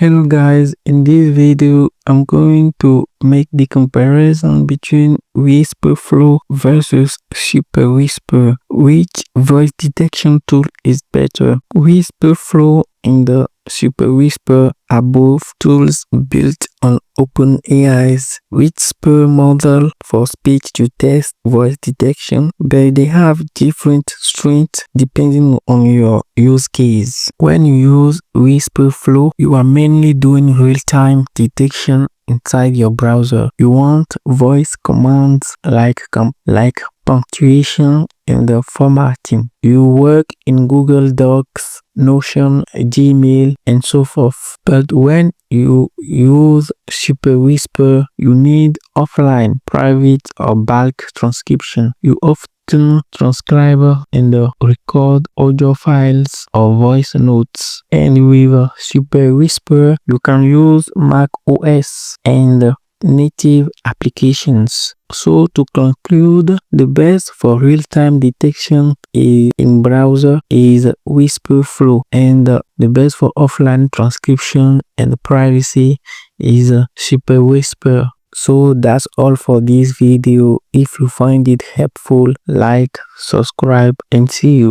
Hello guys, in this video I'm going to make the comparison between Wispr Flow versus Super Wispr. Which voice detection tool is better? Wispr Flow and the Super Wispr are both tools built on OpenAI's Wispr model for speech-to-text voice detection, but they have different strengths depending on your use case. When you use Wispr Flow, you are mainly doing real-time detection inside your browser. You want voice commands like punctuation and the formatting. You work in Google Docs, Notion, Gmail, and so forth. But when you use Super Wispr, you need offline, private, or bulk transcription. You often transcribe and record audio files or voice notes. And with Super Wispr, you can use Mac OS and native applications. So to conclude, the best for real-time detection in browser is Wispr Flow, and the best for offline transcription and privacy is Super Wispr. So that's all for this video. If you find it helpful, like, subscribe, and see you.